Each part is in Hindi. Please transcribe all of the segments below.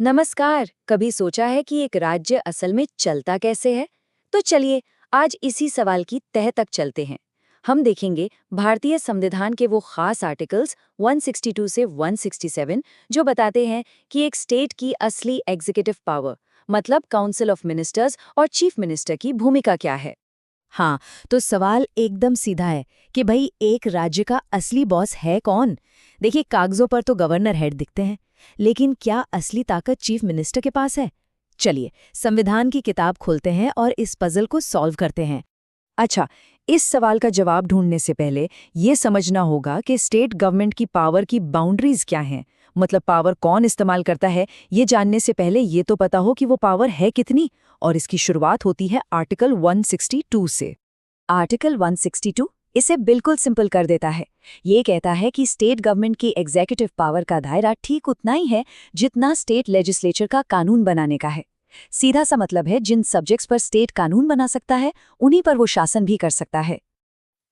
नमस्कार। कभी सोचा है कि एक राज्य असल में चलता कैसे है? तो चलिए आज इसी सवाल की तह तक चलते हैं। हम देखेंगे भारतीय संविधान के वो खास आर्टिकल्स 162 से 167 जो बताते हैं कि एक स्टेट की असली एग्जीक्यूटिव पावर मतलब काउंसिल ऑफ मिनिस्टर्स और चीफ मिनिस्टर की भूमिका क्या है। हाँ, तो सवाल एकदम सीधा है कि भाई एक राज्य का असली बॉस है कौन? देखिए, कागजों पर तो गवर्नर हेड दिखते हैं, लेकिन क्या असली ताकत चीफ मिनिस्टर के पास है? चलिए, संविधान की किताब खोलते हैं और इस पजल को सॉल्व करते हैं। अच्छा, इस सवाल का जवाब ढूंढने से पहले ये समझना होगा कि स्टेट गवर्नमेंट की पावर की बाउंड्रीज क्या हैं। मतलब पावर कौन इस्तेमाल करता है, ये जानने से पहले ये तो पता हो कि वो पावर है कितनी। और इसकी शुरुआत होती है आर्टिकल 162 से। आर्टिकल 162 इसे बिल्कुल सिंपल कर देता है। ये कहता है कि स्टेट गवर्नमेंट की एग्जीक्यूटिव पावर का दायरा ठीक उतना ही है जितना स्टेट लेजिस्लेचर का कानून बनाने का है। सीधा सा मतलब है जिन सब्जेक्ट्स पर स्टेट कानून बना सकता है उन्हीं पर वो शासन भी कर सकता है।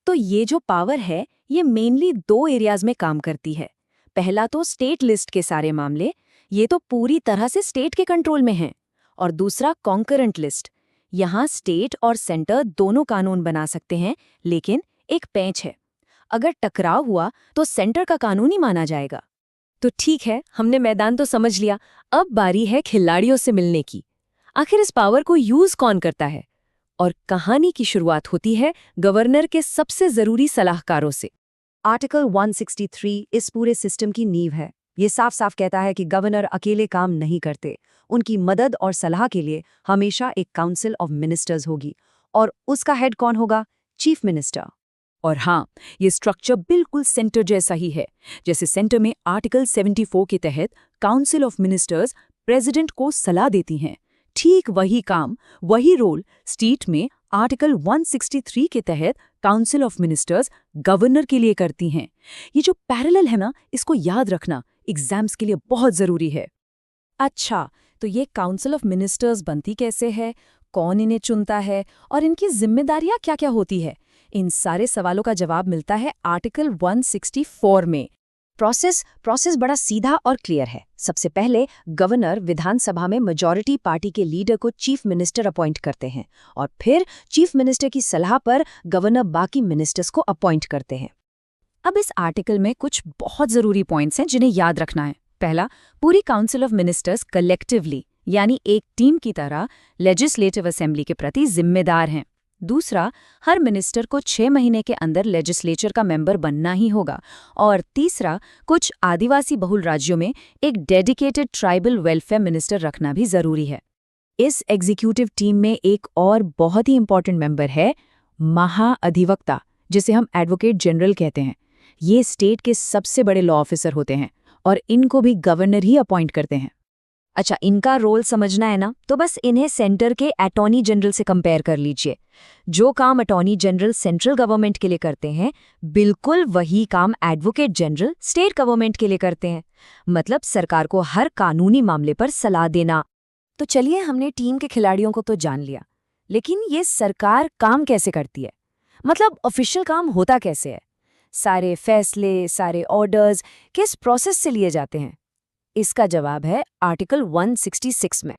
तो ये जो पावर है ये मेनली दो एरियाज में काम करती है। पहला तो स्टेट लिस्ट के सारे मामले, ये तो पूरी तरह से स्टेट के कंट्रोल में हैं। और दूसरा कॉन्करेंट लिस्ट, यहाँ स्टेट और सेंटर दोनों कानून बना सकते हैं, लेकिन एक पेंच है। अगर टकराव हुआ तो सेंटर का कानून ही माना जाएगा। तो ठीक है, हमने मैदान तो समझ लिया। अब बारी है खिलाड़ियों से मिलने की। आखिर इस पावर को यूज कौन करता है? और कहानी की शुरुआत होती है गवर्नर के सबसे जरूरी सलाहकारों से। आर्टिकल 163 इस पूरे सिस्टम की नींव है। ये साफ साफ कहता है कि गवर्नर अकेले काम नहीं करते, उनकी मदद और सलाह के लिए हमेशा एक काउंसिल ऑफ मिनिस्टर्स होगी। और उसका हेड कौन होगा? Chief minister. और हाँ, ये स्ट्रक्चर बिल्कुल सेंटर जैसा ही है। जैसे सेंटर में आर्टिकल 74 के तहत काउंसिल ऑफ मिनिस्टर्स प्रेसिडेंट को सलाह देती हैं, ठीक वही काम, वही रोल स्टेट में आर्टिकल 163 के तहत काउंसिल ऑफ मिनिस्टर्स गवर्नर के लिए करती हैं। ये जो पैरेलल है ना, इसको याद रखना एग्जाम्स के लिए बहुत जरूरी है। अच्छा, तो ये काउंसिल ऑफ मिनिस्टर्स बनती कैसे है, कौन इन्हें चुनता है और इनकी जिम्मेदारियां क्या-क्या होती है? इन सारे सवालों का जवाब मिलता है आर्टिकल 164 में। प्रोसेस बड़ा सीधा और क्लियर है। सबसे पहले गवर्नर विधानसभा में मेजॉरिटी पार्टी के लीडर को चीफ मिनिस्टर अपॉइंट करते हैं और फिर चीफ मिनिस्टर की सलाह पर गवर्नर बाकी मिनिस्टर्स को अपॉइंट करते हैं। अब इस आर्टिकल में कुछ बहुत जरूरी पॉइंट्स हैं जिन्हें याद रखना है। पहला, पूरी काउंसिल ऑफ मिनिस्टर्स कलेक्टिवली यानी एक टीम की तरह लेजिस्लेटिव असेंबली के प्रति जिम्मेदार हैं। दूसरा, हर मिनिस्टर को 6 महीने के अंदर लेजिस्लेचर का मेंबर बनना ही होगा। और तीसरा, कुछ आदिवासी बहुल राज्यों में एक डेडिकेटेड ट्राइबल वेलफेयर मिनिस्टर रखना भी जरूरी है। इस एग्जीक्यूटिव टीम में एक और बहुत ही इंपॉर्टेंट मेंबर है महाअधिवक्ता, जिसे हम एडवोकेट जनरल कहते हैं। ये स्टेट के सबसे बड़े लॉ ऑफिसर होते हैं और इनको भी गवर्नर ही अपॉइंट करते हैं। अच्छा, इनका रोल समझना है ना, तो बस इन्हें सेंटर के अटॉर्नी जनरल से कंपेयर कर लीजिए। जो काम अटॉर्नी जनरल सेंट्रल गवर्नमेंट के लिए करते हैं, बिल्कुल वही काम एडवोकेट जनरल स्टेट गवर्नमेंट के लिए करते हैं। मतलब सरकार को हर कानूनी मामले पर सलाह देना। तो चलिए, हमने टीम के खिलाड़ियों को तो जान लिया, लेकिन ये सरकार काम कैसे करती है? मतलब ऑफिशियल काम होता कैसे है? सारे फैसले, सारे ऑर्डर्स किस प्रोसेस से लिए जाते हैं? इसका जवाब है आर्टिकल 166 में।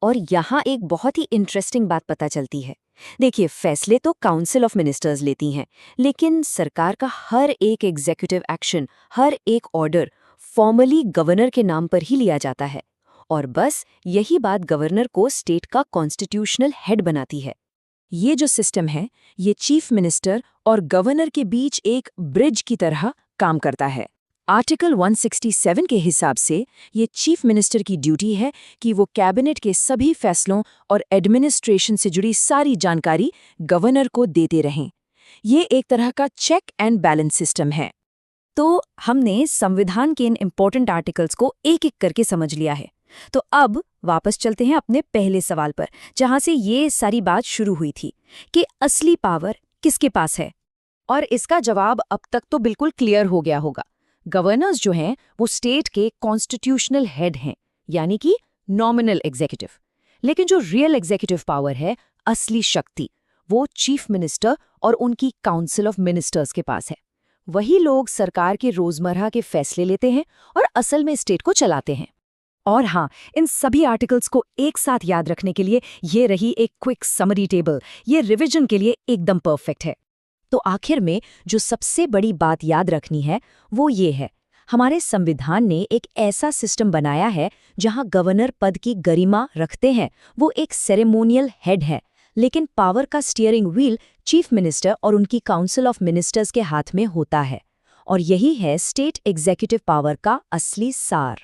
और यहाँ एक बहुत ही इंटरेस्टिंग बात पता चलती है। देखिए, फैसले तो काउंसिल ऑफ मिनिस्टर्स लेती हैं, लेकिन सरकार का हर एक एग्जीक्यूटिव एक्शन, हर एक ऑर्डर फॉर्मली गवर्नर के नाम पर ही लिया जाता है। और बस यही बात गवर्नर को स्टेट का कॉन्स्टिट्यूशनल हेड बनाती है। ये जो सिस्टम है, ये चीफ मिनिस्टर और गवर्नर के बीच एक ब्रिज की तरह काम करता है। आर्टिकल 167 के हिसाब से ये चीफ मिनिस्टर की ड्यूटी है कि वो कैबिनेट के सभी फैसलों और एडमिनिस्ट्रेशन से जुड़ी सारी जानकारी गवर्नर को देते रहें। ये एक तरह का चेक एंड बैलेंस सिस्टम है। तो हमने संविधान के इन इम्पोर्टेंट आर्टिकल्स को एक-एक करके समझ लिया है। तो अब वापस चलते हैं अपने पहले सवाल पर, जहां से ये सारी बात शुरू हुई थी कि असली पावर किसके पास है। और इसका जवाब अब तक तो बिल्कुल क्लियर हो गया होगा। गवर्नर्स जो हैं वो स्टेट के कॉन्स्टिट्यूशनल हेड हैं, यानी कि नॉमिनल एग्जीक्यूटिव। लेकिन जो रियल एग्जीक्यूटिव पावर है, असली शक्ति, वो चीफ मिनिस्टर और उनकी काउंसिल ऑफ मिनिस्टर्स के पास है। वही लोग सरकार के रोजमर्रा के फैसले लेते हैं और असल में स्टेट को चलाते हैं। और हाँ, इन सभी आर्टिकल्स को एक साथ याद रखने के लिए ये रही एक क्विक समरी टेबल। ये रिवीजन के लिए एकदम परफेक्ट है। तो आखिर में जो सबसे बड़ी बात याद रखनी है वो ये है, हमारे संविधान ने एक ऐसा सिस्टम बनाया है जहां गवर्नर पद की गरिमा रखते हैं, वो एक सेरेमोनियल हेड है, लेकिन पावर का स्टीयरिंग व्हील चीफ मिनिस्टर और उनकी काउंसिल ऑफ मिनिस्टर्स के हाथ में होता है। और यही है स्टेट एग्जीक्यूटिव पावर का असली सार।